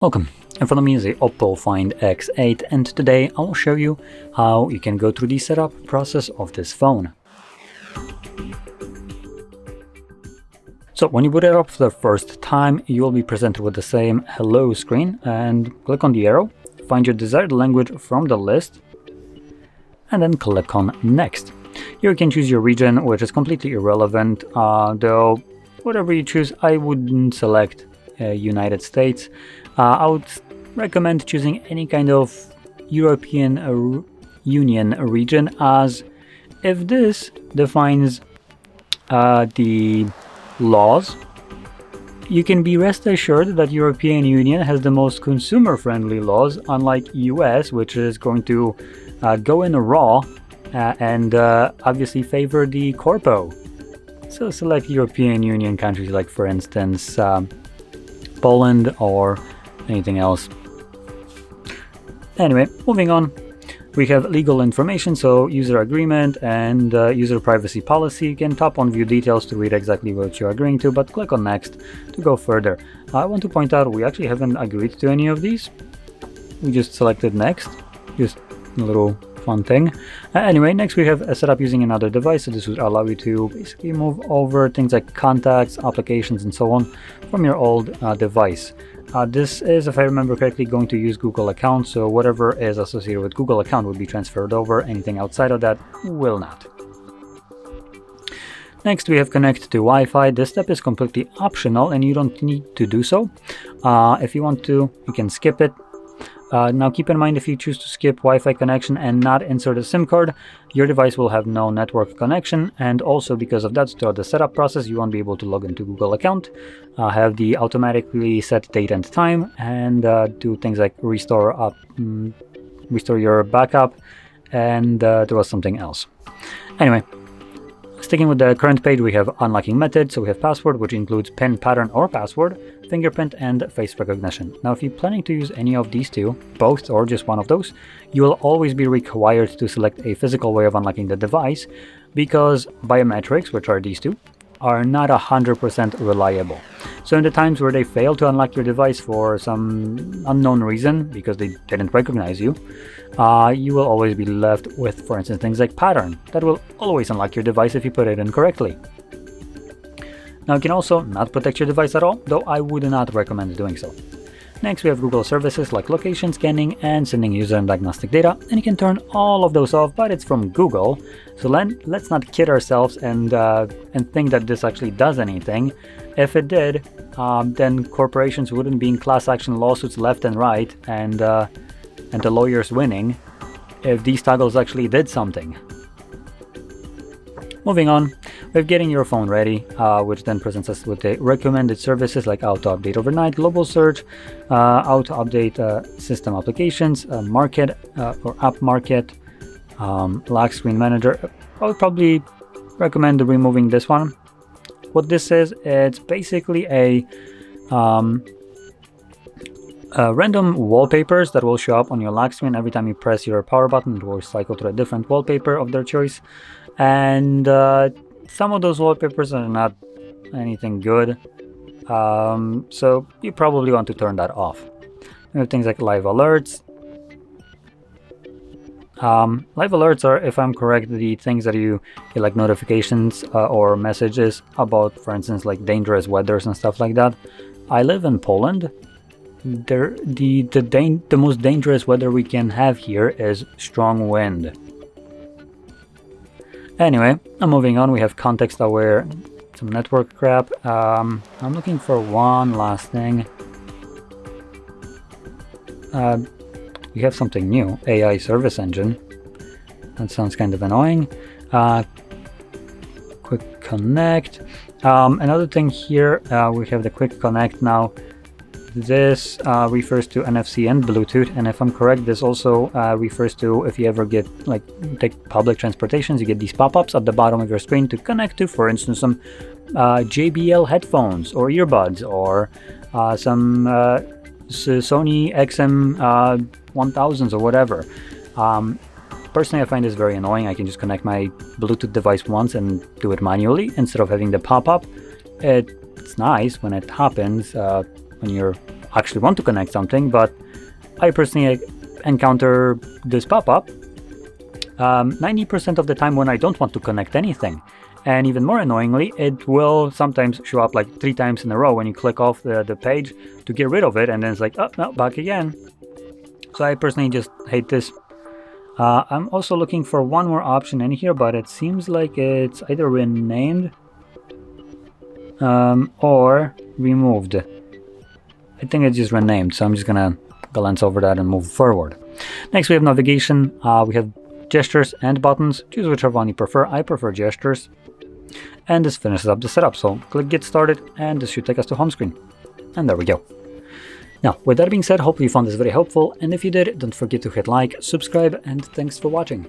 Welcome, in front of me is the OPPO Find X8, and today I will show you how you can go through the setup process of this phone. So when you boot it up for the first time, you will be presented with the same hello screen, and click on the arrow, find your desired language from the list, and then click on next. Here you can choose your region, which is completely irrelevant, though whatever you choose, I wouldn't select United States. I would recommend choosing any kind of European Union region, as if this defines the laws, you can be rest assured that European Union has the most consumer-friendly laws, unlike US, which is going to go in raw and obviously favor the corpo. So select European Union countries like, for instance, Poland or anything else. Anyway, moving on, we have legal information, so user agreement and user privacy policy. You can tap on view details to read exactly what you're agreeing to, but click on next to go further. I want to point out we actually haven't agreed to any of these. We just selected next, just a little fun thing. Anyway, next we have a setup using another device, so this would allow you to basically move over things like contacts, applications, and so on from your old device. This is, if I remember correctly, going to use Google account, so whatever is associated with Google account will be transferred over. Anything outside of that will not. Next we have connect to Wi-Fi. This step is completely optional and you don't need to do so. If you want to, you can skip it. Now keep in mind, if you choose to skip Wi-Fi connection and not insert a SIM card, your device will have no network connection, and also because of that, throughout the setup process you won't be able to log into Google account, have the automatically set date and time, and do things like restore your backup, and there was something else. Anyway, sticking with the current page, we have unlocking method. So we have password, which includes PIN, pattern, or password, fingerprint, and face recognition. Now, if you're planning to use any of these two, both or just one of those, you will always be required to select a physical way of unlocking the device, because biometrics, which are these two, are not 100% reliable. So in the times where they fail to unlock your device for some unknown reason, because they didn't recognize you, you will always be left with, for instance, things like pattern that will always unlock your device if you put it in correctly. Now, you can also not protect your device at all, though I would not recommend doing so. Next, we have Google services like location scanning and sending user and diagnostic data, and you can turn all of those off, but it's from Google, so let's not kid ourselves and think that this actually does anything. If it did, then corporations wouldn't be in class action lawsuits left and right, and the lawyers winning if these toggles actually did something. Moving on, we're getting your phone ready, which then presents us with the recommended services like auto update overnight, global search, auto update system applications, market or app market, lock screen manager. I would probably recommend removing this one. What this is, it's basically a random wallpapers that will show up on your lock screen every time you press your power button. It will cycle to a different wallpaper of their choice, and some of those wallpapers are not anything good, so you probably want to turn that off. You have things like live alerts. Live alerts are, if I'm correct, the things that you get like notifications or messages about, for instance, like dangerous weathers and stuff like that. I live in Poland. The most dangerous weather we can have here is strong wind. Anyway, moving on, we have context aware, some network crap. I'm looking for one last thing. We have something new, AI service engine. That sounds kind of annoying. Quick connect. Another thing here, we have the quick connect now. This refers to NFC and Bluetooth, and if I'm correct, this also refers to if you ever take public transportations, you get these pop-ups at the bottom of your screen to connect to, for instance, some JBL headphones or earbuds, or some Sony XM 1000s or whatever. Personally, I find this very annoying. I can just connect my Bluetooth device once and do it manually instead of having the pop-up. It's nice when it happens, when you're actually want to connect something, but I personally encounter this pop-up 90% of the time when I don't want to connect anything. And even more annoyingly, it will sometimes show up like 3 times in a row when you click off the page to get rid of it, and then it's like, oh no, back again. So I personally just hate this. I'm also looking for one more option in here, but it seems like it's either renamed or removed. I think it's just renamed, so I'm just gonna glance over that and move forward. Next we have navigation. We have gestures and buttons. Choose whichever one you prefer. I prefer gestures. And this finishes up the setup. So click get started and this should take us to home screen. And there we go. Now, with that being said, hopefully you found this very helpful, and if you did, don't forget to hit like, subscribe, and thanks for watching.